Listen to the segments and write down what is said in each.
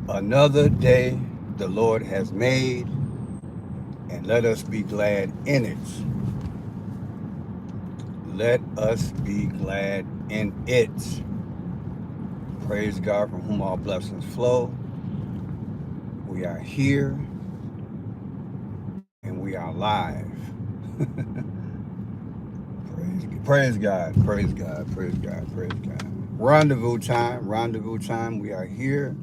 Another day the Lord has made, and let us be glad in it. Let us be glad in it. Praise God from whom all blessings flow. We are here and we are live. Praise God, praise God, praise God, praise God. Rendezvous time, rendezvous time. We are here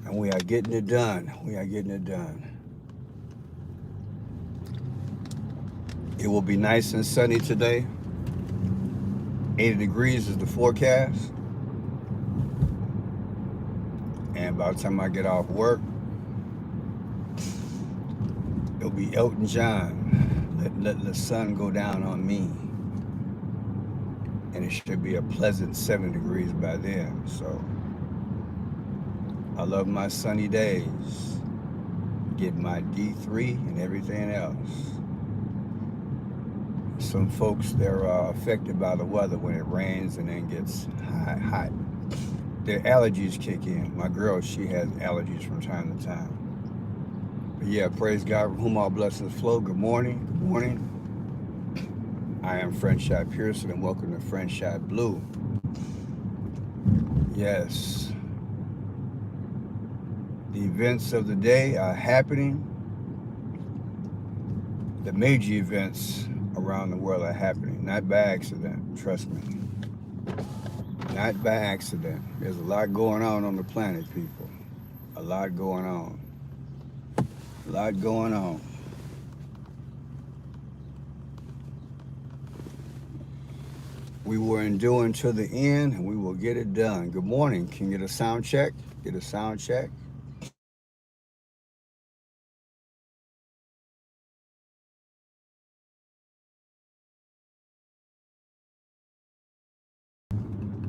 and we are getting it done. We are getting it done. It will be nice and sunny today. 80 degrees is the forecast. And by the time I get off work, it'll be Elton John. Let the sun go down on me. And it should be a pleasant 7 degrees by then. So I love my sunny days. Get my D3 and everything else. Some folks, they're affected by the weather when it rains and then gets hot. Their allergies kick in. My girl, she has allergies from time to time. But yeah, praise God from whom all blessings flow. Good morning. Good morning. I am Franchot Pearson and welcome to Franchot Blue. Yes, the events of the day are happening. The major events around the world are happening, not by accident, trust me. Not by accident. There's a lot going on the planet, people. A lot going on. A lot going on. We will endure to the end and we will get it done. Good morning. Can you get a sound check? Get a sound check.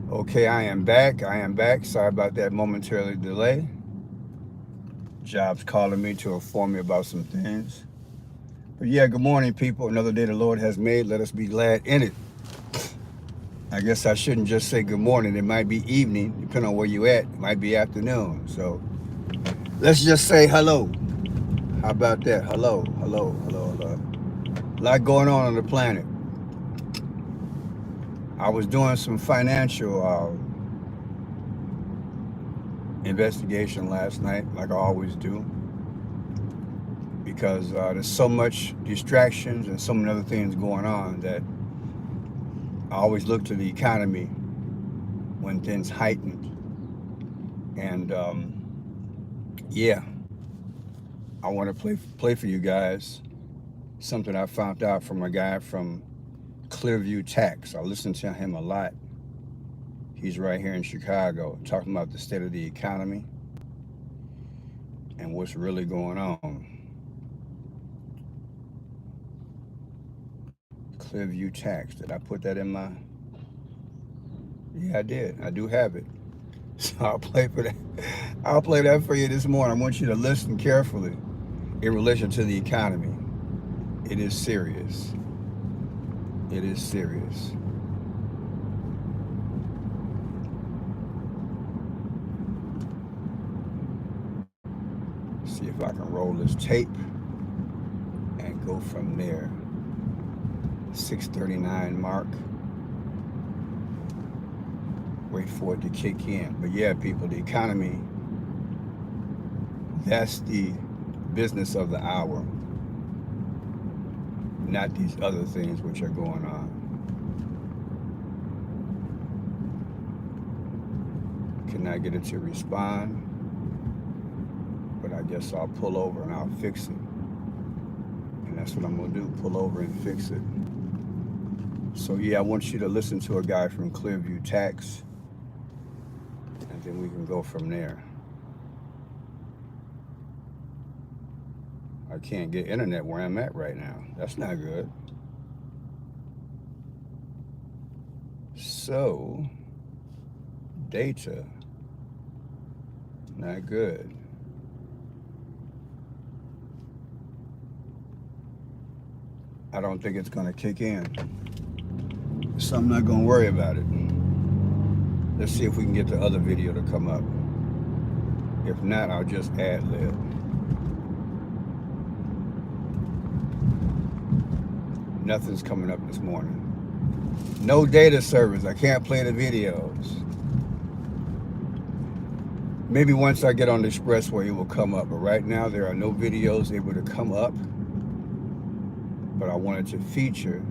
Okay, I am back. I am back. Sorry about that momentary delay. Job's calling me to inform me about some things. But yeah, good morning, people. Another day the Lord has made. Let us be glad in it. I guess I shouldn't just say good morning. It might be evening, depending on where you at. It might be afternoon. So let's just say hello. How about that? Hello, hello, hello, hello. A lot going on the planet. I was doing some financial investigation last night, like I always do, because there's so much distractions and so many other things going on that I always look to the economy when things heighten. And yeah, I want to play for you guys something I found out from a guy from Clearview Tax. I listen to him a lot. He's right here in Chicago, talking about the state of the economy and what's really going on. Clearview Tax. Did I put that in my? Yeah, I did. I do have it. So I'll play for that. I'll play that for you this morning. I want you to listen carefully in relation to the economy. It is serious. It is serious. See if I can roll this tape and go from there. 6:39 mark. Wait for it to kick in. But yeah, people, the economy, that's the business of the hour, not these other things which are going on. Cannot get it to respond, but I guess I'll pull over and I'll fix it. And that's what I'm going to do, pull over and fix it. So yeah, I want you to listen to a guy from Clearview Tax, and then we can go from there. I can't get internet where I'm at right now. That's not good. So, data, not good. I don't think it's going to kick in. So I'm not going to worry about it. Let's see if we can get the other video to come up. If not, I'll just ad lib. Nothing's coming up this morning. No data service. I can't play the videos. Maybe once I get on the expressway, it will come up. But right now, there are no videos able to come up. But I wanted to feature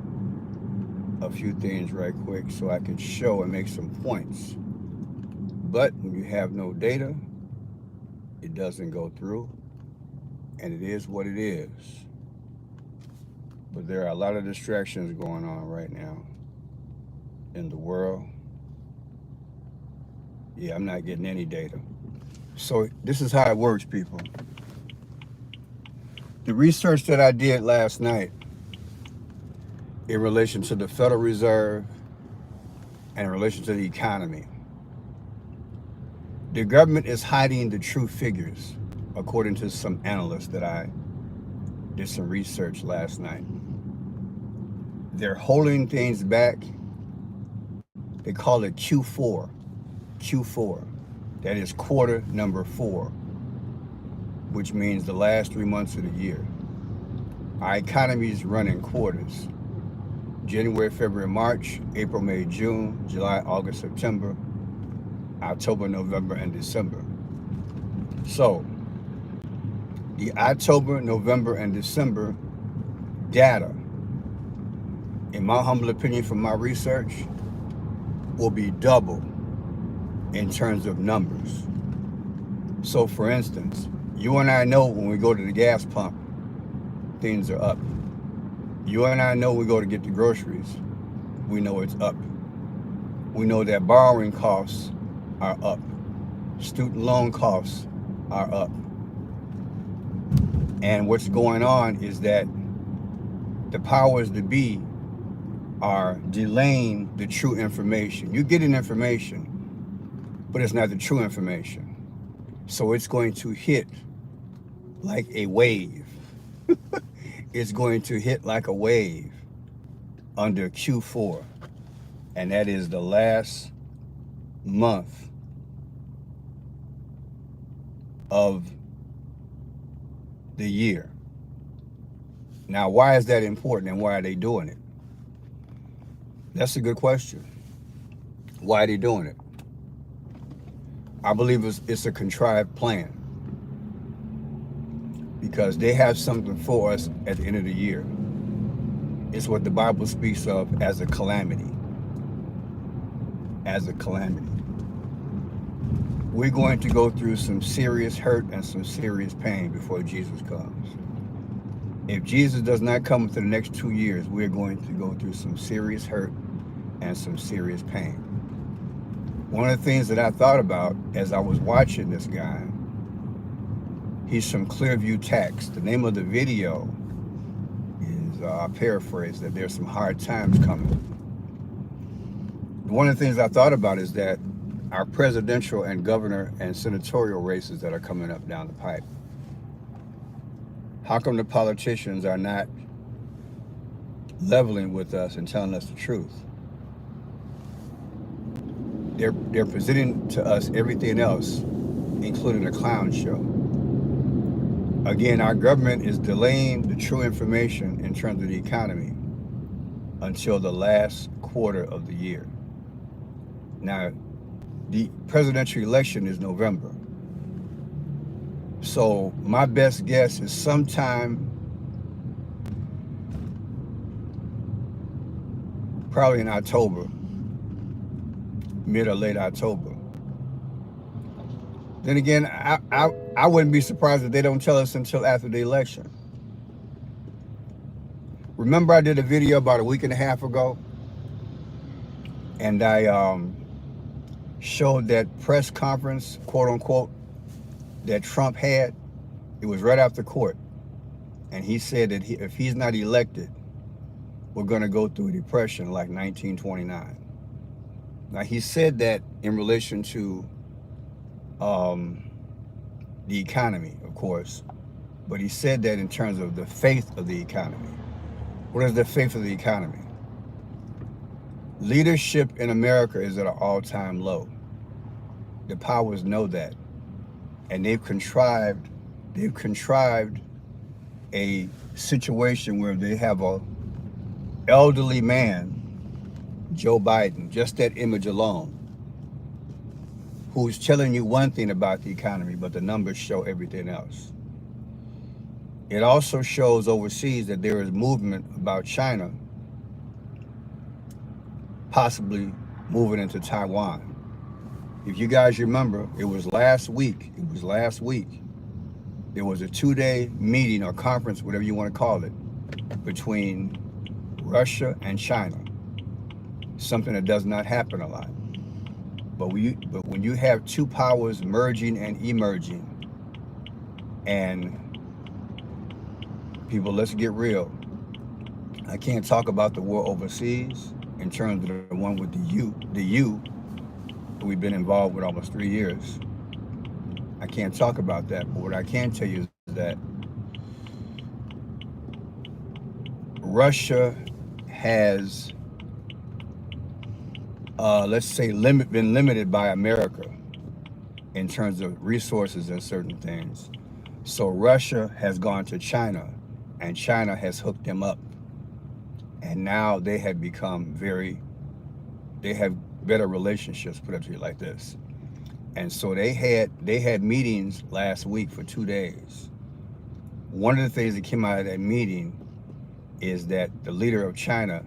a few things right quick so I can show and make some points. But when you have no data, it doesn't go through. And it is what it is. But there are a lot of distractions going on right now in the world. Yeah, I'm not getting any data. So this is how it works, people. The research that I did last night in relation to the Federal Reserve and in relation to the economy, the government is hiding the true figures, according to some analysts that I did some research last night. They're holding things back. They call it Q4. Q4. That is quarter number 4, which means the last 3 months of the year. Our economy is running quarters. January, February, March, April, May, June, July, August, September, October, November, and December. So, the October, November, and December data, in my humble opinion from my research, will be double in terms of numbers. So for instance, you and I know when we go to the gas pump, things are up. You and I know we go to get the groceries, we know it's up. We know that borrowing costs are up. Student loan costs are up. And what's going on is that the powers that be are delaying the true information. You're getting information, but it's not the true information. So it's going to hit like a wave. It's going to hit like a wave under Q4. And that is the last month of the year. Now, why is that important and why are they doing it? That's a good question. Why are they doing it? I believe it's a contrived plan because they have something for us at the end of the year. It's what the Bible speaks of as a calamity. As a calamity. We're going to go through some serious hurt and some serious pain before Jesus comes. If Jesus does not come within the next 2 years, we're going to go through some serious hurt and some serious pain. One of the things that I thought about as I was watching this guy, he's from Clearview Tax. The name of the video is, I paraphrase, that there's some hard times coming. One of the things I thought about is that our presidential and governor and senatorial races that are coming up down the pipe, how come the politicians are not leveling with us and telling us the truth? They're presenting to us everything else, including a clown show. Again, our government is delaying the true information in terms of the economy until the last quarter of the year. Now, the presidential election is November. So my best guess is sometime probably in October, mid or late October. Then again, I wouldn't be surprised if they don't tell us until after the election. Remember I did a video about a week and a half ago, and I showed that press conference, quote unquote, that Trump had. It was right after court. And he said that if he's not elected, we're going to go through a depression like 1929. Now, he said that in relation to the economy, of course, but he said that in terms of the faith of the economy. What is the faith of the economy? Leadership in America is at an all-time low. The powers know that. and they've contrived a situation where they have a elderly man, Joe Biden, just that image alone, who's telling you one thing about the economy, but the numbers show everything else. It also shows overseas that there is movement about China possibly moving into Taiwan. If you guys remember, it was last week. There was a 2-day meeting or conference, whatever you want to call it, between Russia and China. Something that does not happen a lot. But when you have two powers merging and emerging, and people, let's get real. I can't talk about the war overseas in terms of the one with the U, we've been involved with almost 3 years. I can't talk about that, but what I can tell you is that Russia has, let's say, been limited by America in terms of resources and certain things. So Russia has gone to China, and China has hooked them up. And now they have become they have better relationships, put it to you like this. And so they had meetings last week for 2 days. One of the things that came out of that meeting is that the leader of China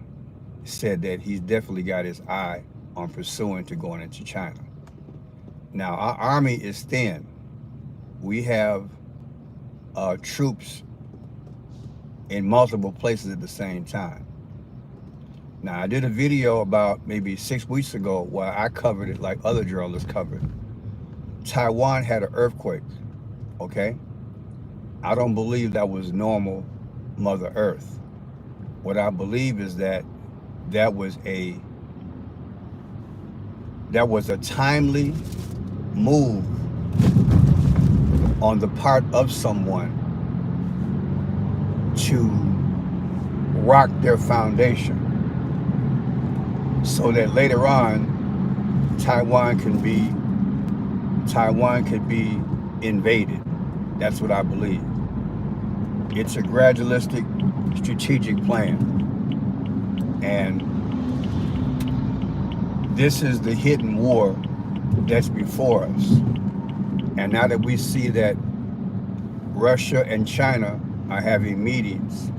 said that he's definitely got his eye on pursuing to going into China. Now, our army is thin. We have troops in multiple places at the same time. Now, I did a video about maybe 6 weeks ago where I covered it like other journalists covered. Taiwan had an earthquake, okay? I don't believe that was normal Mother Earth. What I believe is that was a timely move on the part of someone to rock their foundation so that later on Taiwan could be invaded. That's what I believe. It's a gradualistic strategic plan, and this is the hidden war that's before us. And now that we see that Russia and China are having meetings,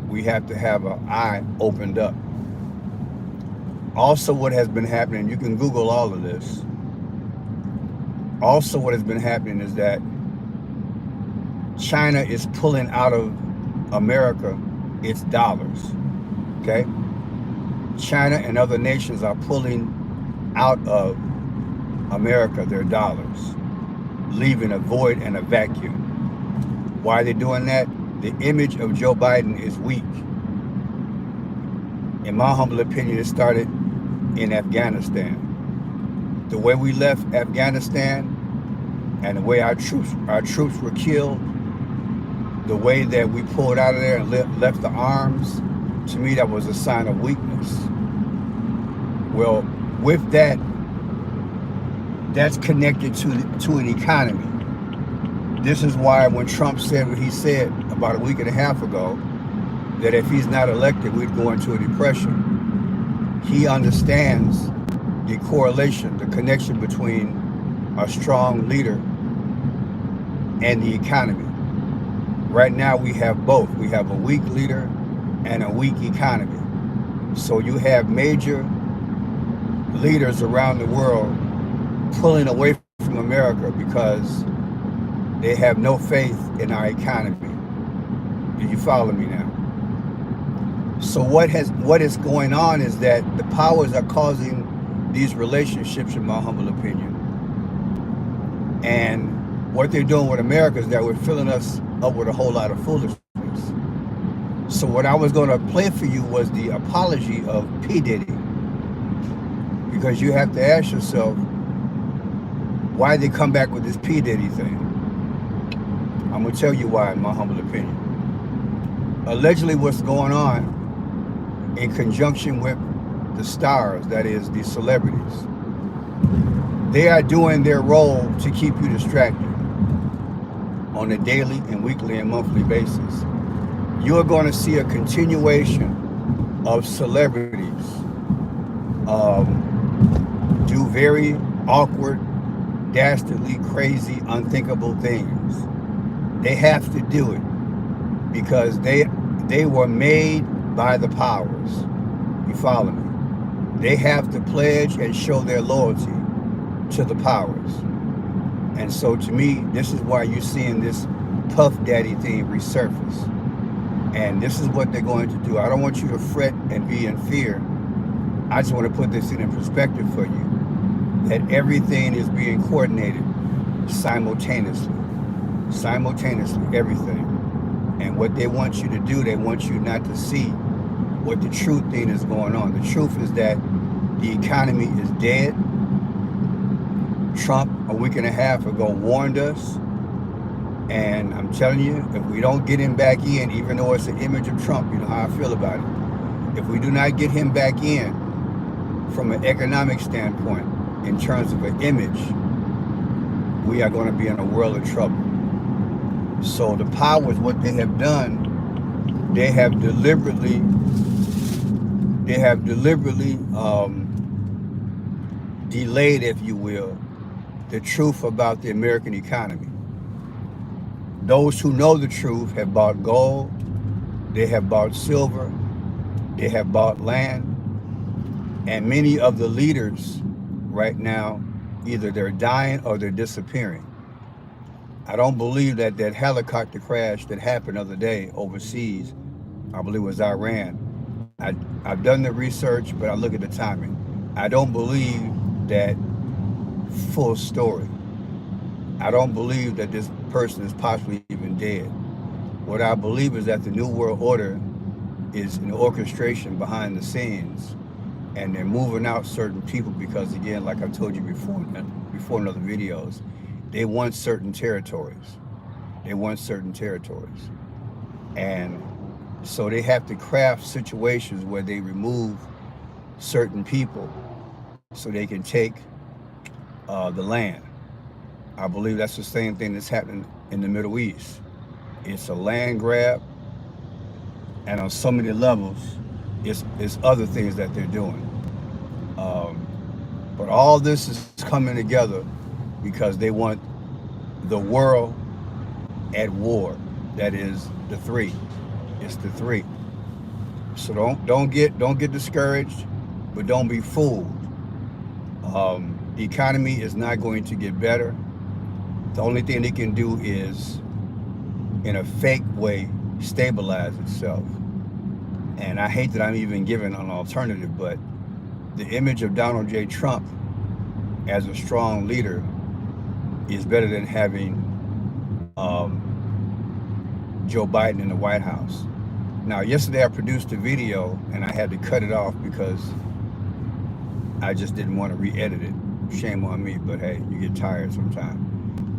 we have to have an eye opened up. Also, what has been happening, you can Google all of this. Also, what has been happening is that China is pulling out of America its dollars, okay? China and other nations are pulling out of America their dollars, leaving a void and a vacuum. Why are they doing that? The image of Joe Biden is weak. In my humble opinion, it started in Afghanistan. The way we left Afghanistan and the way our troops were killed, the way that we pulled out of there and left the arms, to me that was a sign of weakness. Well, with that, that's connected to an economy. This is why when Trump said what he said about a week and a half ago, that if he's not elected, we'd go into a depression. He understands the correlation, the connection between a strong leader and the economy. Right now we have both. We have a weak leader and a weak economy. So you have major leaders around the world pulling away from America because they have no faith in our economy. Do you follow me now? So what is going on is that the powers are causing these relationships, in my humble opinion. And what they're doing with America is that we're filling us up with a whole lot of foolishness. So what I was going to play for you was the apology of P. Diddy. Because you have to ask yourself, why they come back with this P. Diddy thing? I'm going to tell you why, in my humble opinion. Allegedly what's going on in conjunction with the stars, that is the celebrities, They are doing their role to keep you distracted on a daily and weekly and monthly basis. You're going to see a continuation of celebrities do very awkward, dastardly, crazy, unthinkable things. They have to do it because they were made by the powers. You follow me? They have to pledge and show their loyalty to the powers. And so to me, this is why you're seeing this Puff Daddy thing resurface. And this is what they're going to do. I don't want you to fret and be in fear. I just want to put this in perspective for you, that everything is being coordinated simultaneously. Simultaneously, everything. And what they want you to do, they want you not to see what the truth thing is going on. The truth is that the economy is dead. Trump, a week and a half ago, warned us. And I'm telling you, if we don't get him back in, even though it's an image of Trump, you know how I feel about it. If we do not get him back in from an economic standpoint, in terms of an image, we are going to be in a world of trouble. So the powers, what they have done, they have deliberately delayed, if you will, the truth about the American economy. Those who know the truth have bought gold, they have bought silver, they have bought land, and many of the leaders right now, either they're dying or they're disappearing. I don't believe that helicopter crash that happened the other day overseas, I believe it was Iran. I've done the research, but I look at the timing. I don't believe that full story. I don't believe that this person is possibly even dead. What I believe is that the New World Order is an orchestration behind the scenes, and they're moving out certain people because, again, like I told you before in other videos, they want certain territories. They want certain territories. And so they have to craft situations where they remove certain people so they can take the land. I believe that's the same thing that's happening in the Middle East. It's a land grab, and on so many levels, it's other things that they're doing. But all this is coming together because they want the world at war. That is the three. It's the three. So don't get discouraged, but don't be fooled. The economy is not going to get better. The only thing they can do is, in a fake way, stabilize itself. And I hate that I'm even giving an alternative, but the image of Donald J. Trump as a strong leader is better than having Joe Biden in the White House. Now, yesterday I produced a video and I had to cut it off because I just didn't want to re-edit it. Shame on me, but hey, you get tired sometimes.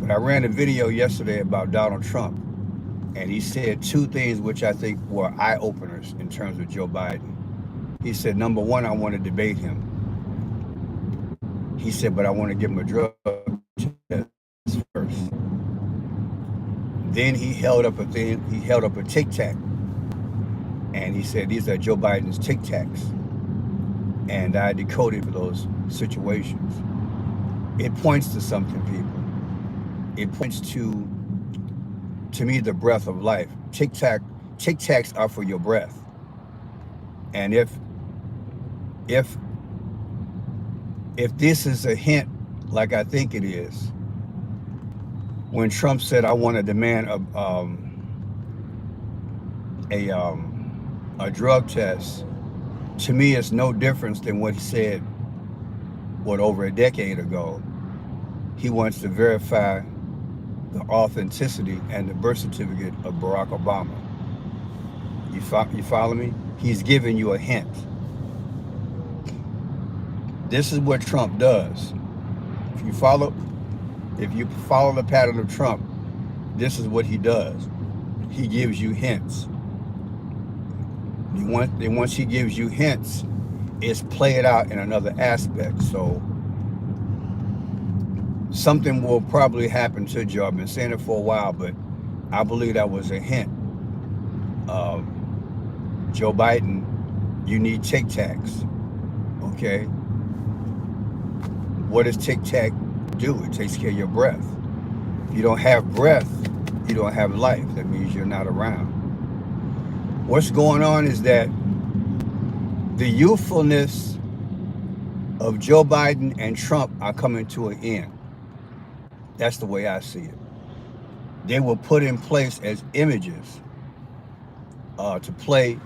But I ran a video yesterday about Donald Trump, and he said two things which I think were eye-openers in terms of Joe Biden. He said, number one, I want to debate him. He said, but I want to give him a drug test first. Then he held up a Tic Tac, and he said, these are Joe Biden's Tic Tacs. And I decoded for those situations. It points to something, people. It points to me, the breath of life. Tic Tacs are for your breath. And if this is a hint, like I think it is, when Trump said, I want to demand a drug test, to me it's no difference than what he said, over a decade ago. He wants to verify the authenticity and the birth certificate of Barack Obama. You follow me? He's giving you a hint. This is what Trump does. If you follow the pattern of Trump, this is what he does. He gives you hints. Once he gives you hints, it's played out in another aspect. So something will probably happen to Joe. I've been saying it for a while, but I believe that was a hint. Uh, Joe Biden, you need Tic Tacs. Okay. What does Tic Tac do? It takes care of your breath. If you don't have breath, you don't have life. That means you're not around. What's going on is that the youthfulness of Joe Biden and Trump are coming to an end. That's the way I see it. They were put in place as images to play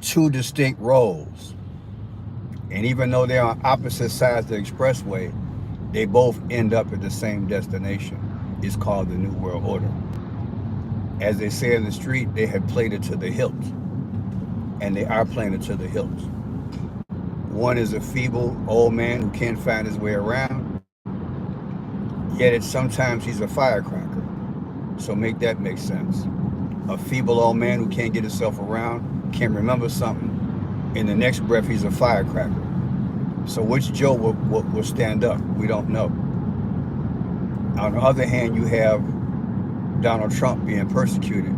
two distinct roles. And even though they're on opposite sides of the expressway, they both end up at the same destination. It's called the New World Order. As they say in the street, they had played it to the hilt. And they are playing it to the hilt. One is a feeble old man who can't find his way around, yet sometimes he's a firecracker. So make that make sense. A feeble old man who can't get himself around, can't remember something. In the next breath, he's a firecracker. So which Joe will stand up? We don't know. On the other hand, you have Donald Trump being persecuted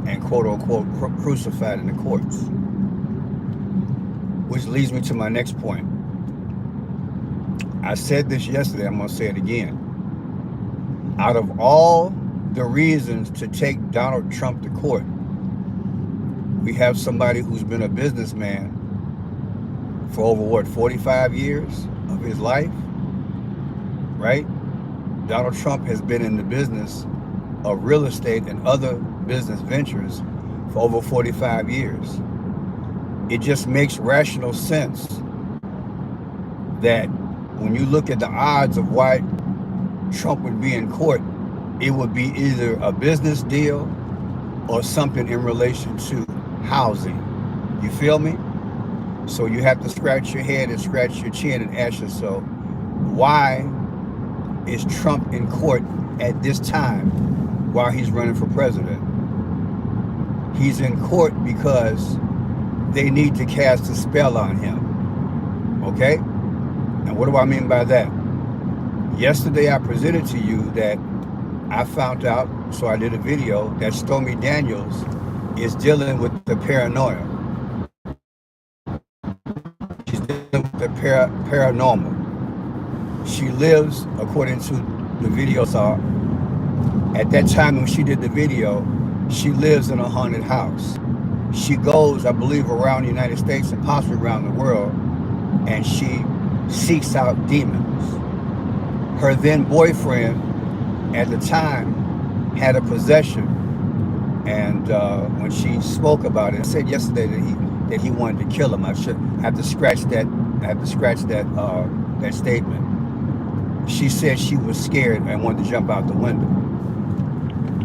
and quote unquote crucified in the courts. Which leads me to my next point. I said this yesterday, I'm going to say it again. Out of all the reasons to take Donald Trump to court, we have somebody who's been a businessman for over, 45 years of his life, right? Donald Trump has been in the business of real estate and other business ventures for over 45 years. It just makes rational sense that when you look at the odds of why Trump would be in court, it would be either a business deal or something in relation to housing. You feel me? So you have to scratch your head and scratch your chin and ask yourself, why is Trump in court at this time while he's running for president? He's in court because they need to cast a spell on him. Okay? And what do I mean by that? Yesterday I presented to you that I found out, so I did a video, that Stormy Daniels is dealing with the paranoia. She's dealing with the paranormal. She lives, according to the video I saw, at that time when she did the video, she lives in a haunted house. She goes, I believe, around the United States and possibly around the world, and she seeks out demons. Her then boyfriend at the time had a possession, and when she spoke about it, I said yesterday that he wanted to kill him. I have to scratch that. I have to scratch that statement. She said she was scared and wanted to jump out the window.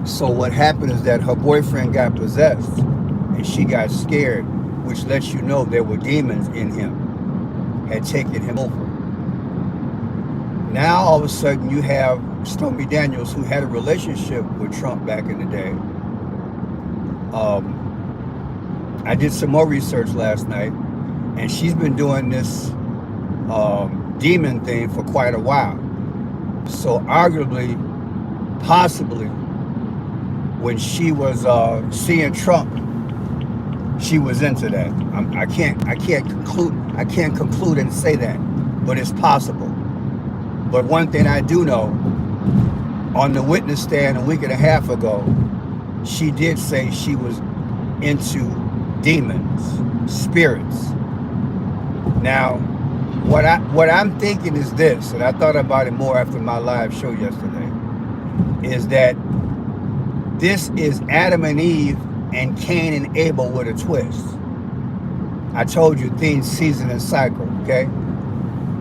So what happened is that her boyfriend got possessed, and she got scared, which lets you know there were demons in him, had taken him over. Now all of a sudden you have Stormy Daniels, who had a relationship with Trump back in the day. I did some more research last night, and she's been doing this demon thing for quite a while. So arguably, possibly, when she was seeing Trump, she was into that. I can't conclude and say that, but it's possible. But one thing I do know, on the witness stand a week and a half ago, she did say she was into demons, spirits. Now, what I'm thinking is this, and I thought about it more after my live show yesterday, is that this is Adam and Eve and Cain and Abel with a twist. I told you theme, season, and cycle, okay?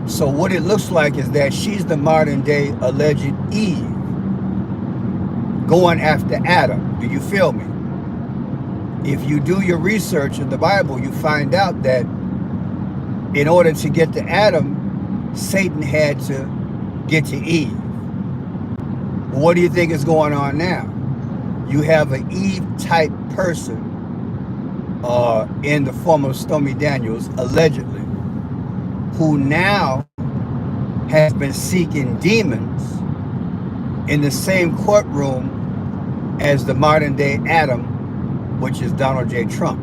So what it looks like is that she's the modern day alleged Eve going after Adam. Do you feel me? If you do your research in the Bible, you find out that in order to get to Adam, Satan had to get to Eve. What do you think is going on now? You have an Eve-type person in the form of Stormy Daniels, allegedly, who now has been seeking demons in the same courtroom as the modern day Adam, which is Donald J. Trump.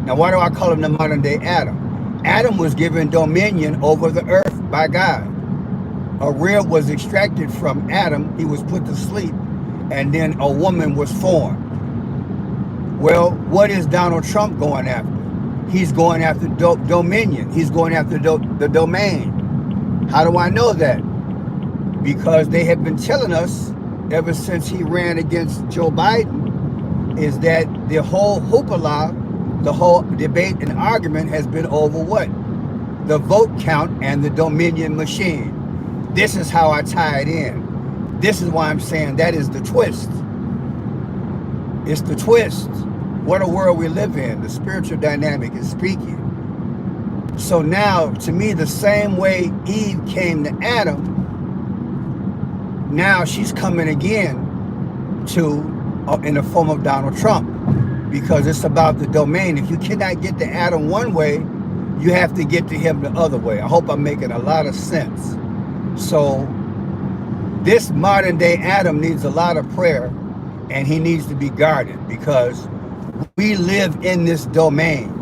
Now, why do I call him the modern day Adam? Adam was given dominion over the earth by God. A rib was extracted from Adam, he was put to sleep, and then a woman was formed. Well, what is Donald Trump going after? He's going after dominion. He's going after the domain. How do I know that? Because they have been telling us ever since he ran against Joe Biden is that the whole hoopla, the whole debate and argument has been over what? The vote count and the dominion machine. This is how I tie it in. This is why I'm saying that is the twist. It's the twist. What a world we live in. The spiritual dynamic is speaking. So now, to me, the same way Eve came to Adam, now she's coming again to in the form of Donald Trump, because it's about the domain. If you cannot get to Adam one way, you have to get to him the other way. I hope I'm making a lot of sense. So this modern day Adam needs a lot of prayer, and he needs to be guarded, because we live in this domain.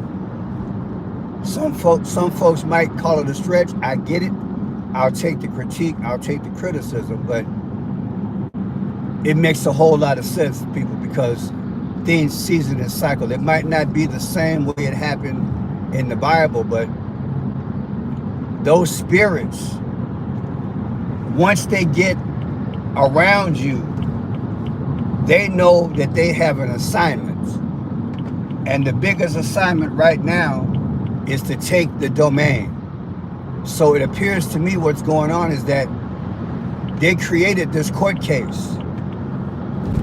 Some folks might call it a stretch. I get it. I'll take the critique, I'll take the criticism, but it makes a whole lot of sense, people, because things season and cycle. It might not be the same way it happened in the Bible, but those spirits, once they get around you, they know that they have an assignment. And the biggest assignment right now is to take the domain. So it appears to me what's going on is that they created this court case,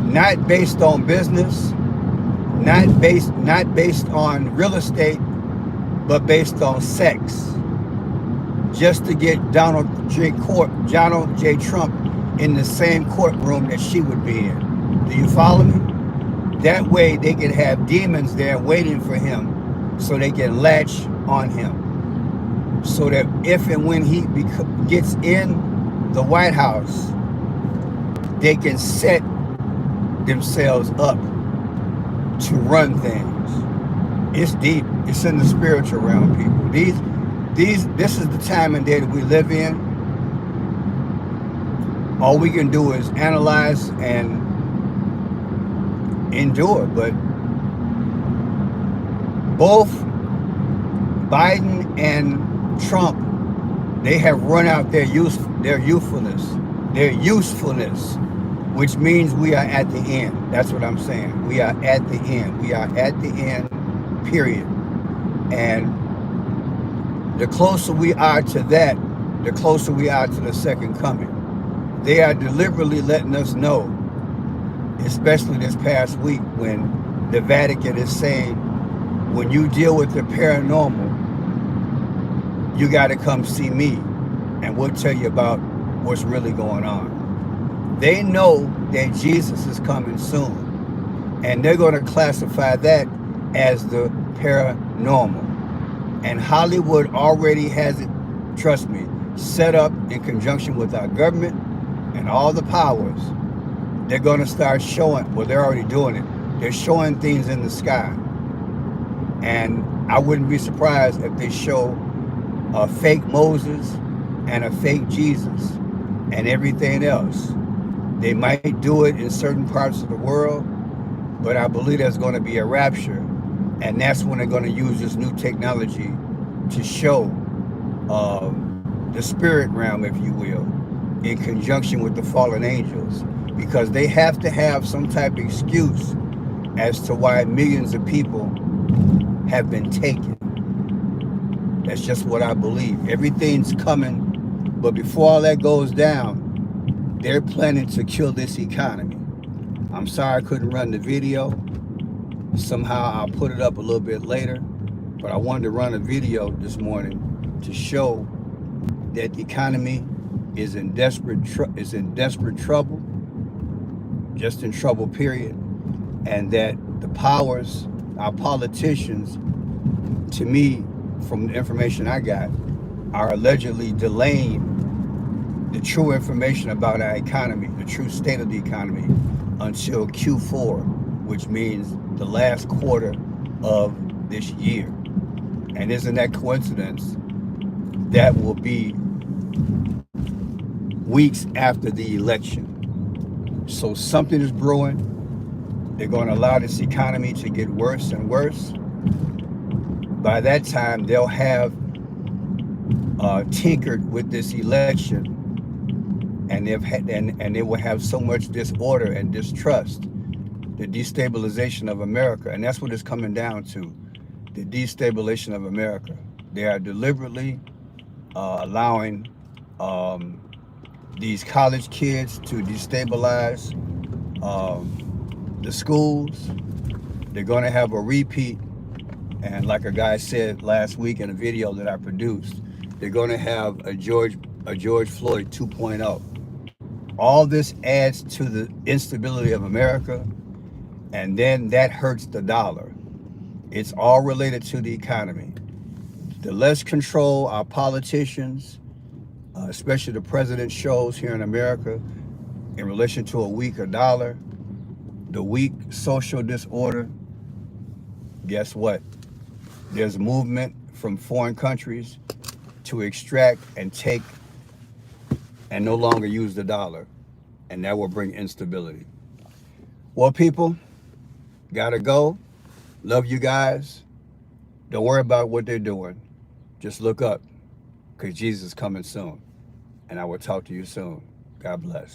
not based on business, not based on real estate, but based on sex, just to get Donald J. Trump in the same courtroom that she would be in. Do you follow me? That way they can have demons there waiting for him, so they can latch on him, so that if and when he gets in the White House, they can set themselves up to run things. It's deep. It's in the spiritual realm, people. This is the time and day that we live in. All we can do is analyze and endure, but both Biden and Trump, they have run out their usefulness, which means we are at the end. That's what I'm saying. We are at the end. We are at the end, period. And the closer we are to that, the closer we are to the second coming. They are deliberately letting us know, especially this past week, when the Vatican is saying, when you deal with the paranormal, you got to come see me, and we'll tell you about what's really going on. They know that Jesus is coming soon, and they're going to classify that as the paranormal. And Hollywood already has it, trust me, set up in conjunction with our government and all the powers. They're going to start showing, well, they're already doing it. They're showing things in the sky. And I wouldn't be surprised if they show a fake Moses and a fake Jesus and everything else. They might do it in certain parts of the world, but I believe there's going to be a rapture. And that's when they're going to use this new technology to show the spirit realm, if you will, in conjunction with the fallen angels, because they have to have some type of excuse as to why millions of people have been taken. That's just what I believe. Everything's coming, but before all that goes down, they're planning to kill this economy. I'm sorry I couldn't run the video. Somehow I'll put it up a little bit later, but I wanted to run a video this morning to show that the economy is in desperate trouble, just in trouble, period, and that the powers, our politicians, to me, from the information I got, are allegedly delaying the true information about our economy, the true state of the economy, until Q4, which means the last quarter of this year. And isn't that coincidence? That will be weeks after the election. So something is brewing. They're going to allow this economy to get worse and worse. By that time, they'll have tinkered with this election, and they will have so much disorder and distrust, the destabilization of America. And that's what it's coming down to, the destabilization of America. They are deliberately allowing these college kids to destabilize the schools. They're going to have a repeat, and like a guy said last week in a video that I produced, they're going to have a George Floyd 2.0. All this adds to the instability of America, and then that hurts the dollar. It's all related to the economy. The less control our politicians, especially the president, shows here in America in relation to a weaker dollar, the weak social disorder, guess what? There's movement from foreign countries to extract and take and no longer use the dollar. And that will bring instability. Well, people, gotta go. Love you guys. Don't worry about what they're doing. Just look up, because Jesus is coming soon. And I will talk to you soon. God bless.